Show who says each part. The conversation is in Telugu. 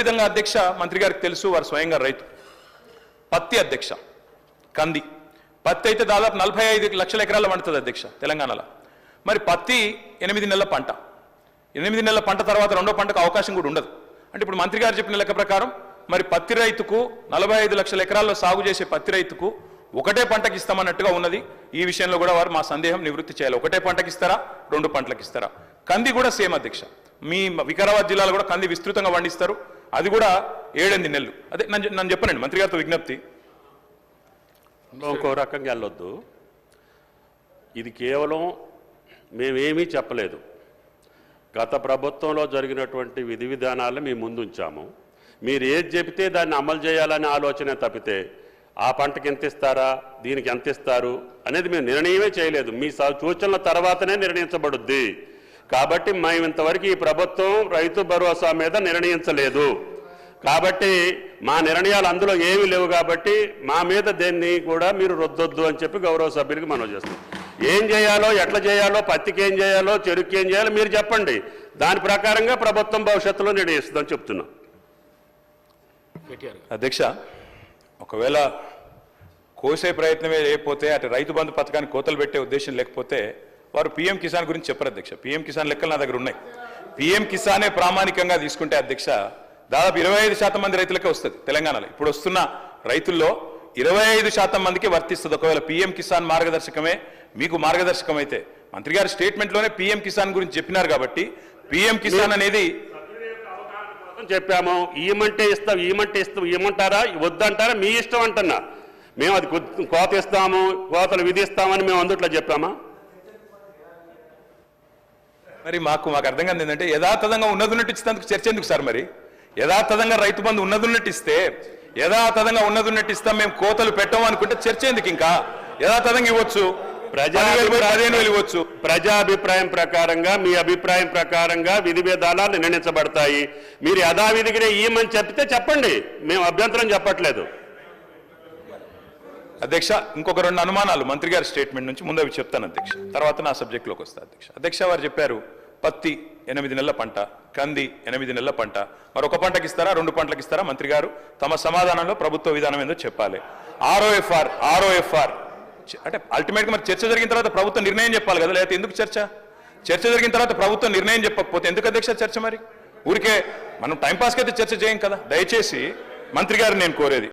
Speaker 1: అదేవిధంగా అధ్యక్ష మంత్రి గారికి తెలుసు, వారు స్వయంగా రైతు. పత్తి అధ్యక్ష, కంది పత్తి అయితే దాదాపు 45 లక్షల ఎకరాల్లో పండుతుంది అధ్యక్ష తెలంగాణలో. మరి పత్తి 8 నెలల పంట, 8 నెలల పంట తర్వాత రెండో పంటకు అవకాశం కూడా ఉండదు. అంటే ఇప్పుడు మంత్రి గారు చెప్పిన లెక్క ప్రకారం మరి పత్తి రైతుకు 45 లక్షల ఎకరాల్లో సాగు చేసే పత్తి రైతుకు ఒకటే పంటకి ఇస్తామన్నట్టుగా ఉన్నది. ఈ విషయంలో కూడా వారు మా సందేహం నివృత్తి చేయాలి. ఒకటే పంటకి ఇస్తారా, 2 పంటలకు ఇస్తారా? కంది కూడా సేమ్ అధ్యక్ష, మీ వికారాబాద్ జిల్లాలో కూడా కంది విస్తృతంగా పండిస్తారు, అది కూడా 7-8 నెలలు. అదే నన్ను చెప్పనండి మంత్రి గారితో విజ్ఞప్తి.
Speaker 2: ఇంకో రకంగా వెళ్ళొద్దు, ఇది కేవలం మేమేమీ చెప్పలేదు. గత ప్రభుత్వంలో జరిగినటువంటి విధి విధానాలను మేము ముందు ఉంచాము. మీరు ఏది చెబితే దాన్ని అమలు చేయాలనే ఆలోచన తప్పితే ఆ పంటకి ఎంత ఇస్తారా, దీనికి ఎంత ఇస్తారు అనేది మేము నిర్ణయమే చేయలేదు. మీ సూచనల తర్వాతనే నిర్ణయించబడుద్ది. కాబట్టి మేము ఇంతవరకు ఈ ప్రభుత్వం రైతు భరోసా మీద నిర్ణయించలేదు. కాబట్టి మా నిర్ణయాలు అందులో ఏమీ లేవు. కాబట్టి మా మీద దేన్ని కూడా మీరు రుద్దొద్దు అని చెప్పి గౌరవ సభ్యులకి మనవి చేస్తున్నాం. ఏం చేయాలో, ఎట్లా చేయాలో, పత్తికి ఏం చేయాలో, చెరుకు ఏం చేయాలో మీరు చెప్పండి. దాని ప్రకారంగా ప్రభుత్వం భవిష్యత్తులో నిర్ణయిస్తుందని చెప్తున్నాం.
Speaker 1: అధ్యక్ష, ఒకవేళ కోసే ప్రయత్నమే లేకపోతే, అటు రైతు బంధు పథకానికి కోతలు పెట్టే ఉద్దేశం లేకపోతే వారు పీఎం కిసాన్ గురించి చెప్పరు అధ్యక్ష. పీఎం కిసాన్ లెక్కలు నా దగ్గర ఉన్నాయి. పీఎం కిసానే ప్రామాణికంగా తీసుకుంటే అధ్యక్ష దాదాపు 25% మంది రైతులకే వస్తుంది తెలంగాణలో. ఇప్పుడు వస్తున్న రైతుల్లో 25% మందికి వర్తిస్తుంది. ఒకవేళ పీఎం కిసాన్ మార్గదర్శకమే మీకు మార్గదర్శకం అయితే, మంత్రి గారి స్టేట్మెంట్లోనే పీఎం కిసాన్ గురించి చెప్పినారు కాబట్టి పీఎం కిసాన్ అనేది
Speaker 2: చెప్పాము. ఇవ్వమంటే ఇస్తాం, ఇవ్వమంటారా, వద్దంటారా మీ ఇష్టం అంటున్నా. మేము అది కోత ఇస్తాము, కోతలు విధిస్తామని మేము అందుట్లో చెప్పామా?
Speaker 1: మరి మాకు అర్థం కాదు ఏంటంటే యథాతథంగా ఉన్నదున్నట్టు ఇచ్చేందుకు చర్చ ఎందుకు సార్? మరి యథాతథంగా రైతు బంధు ఉన్నదున్నట్టు ఇస్తే, యథాతథంగా ఉన్నదున్నట్టు ఇస్తాం, మేము కోతలు పెట్టాము అనుకుంటే చర్చ ఎందుకు? ఇంకా యథాతథంగా ఇవ్వచ్చు,
Speaker 2: ప్రజాభిప్రాయం ప్రకారంగా, మీ అభిప్రాయం ప్రకారంగా విధి విధానాలు నిర్ణయించబడతాయి. మీరు యథావిధిగానే ఇవ్వమని చెప్తే చెప్పండి, మేము అభ్యంతరం చెప్పట్లేదు.
Speaker 1: అధ్యక్ష, ఇంకొక 2 అనుమానాలు మంత్రి గారి స్టేట్మెంట్ నుంచి ముందు అవి చెప్తాను అధ్యక్ష, తర్వాత నా సబ్జెక్టులోకి వస్తా అధ్యక్ష. అధ్యక్ష, వారు చెప్పారు పత్తి 8 నెలల పంట, కంది 8 నెలల పంట, మరి 1 పంటకి ఇస్తారా, 2 పంటలకు ఇస్తారా? మంత్రి గారు తమ సమాధానంలో ప్రభుత్వ విధానం ఏందో చెప్పాలి. ఆర్ఓఎఫ్ఆర్ అంటే అల్టిమేట్గా మరి చర్చ జరిగిన తర్వాత ప్రభుత్వం నిర్ణయం చెప్పాలి కదా, లేకపోతే ఎందుకు చర్చ? చర్చ జరిగిన తర్వాత ప్రభుత్వం నిర్ణయం చెప్పకపోతే ఎందుకు అధ్యక్ష చర్చ? మరి ఊరికే మనం టైంపాస్కి అయితే చర్చ చేయం కదా. దయచేసి మంత్రి గారిని నేను కోరేది,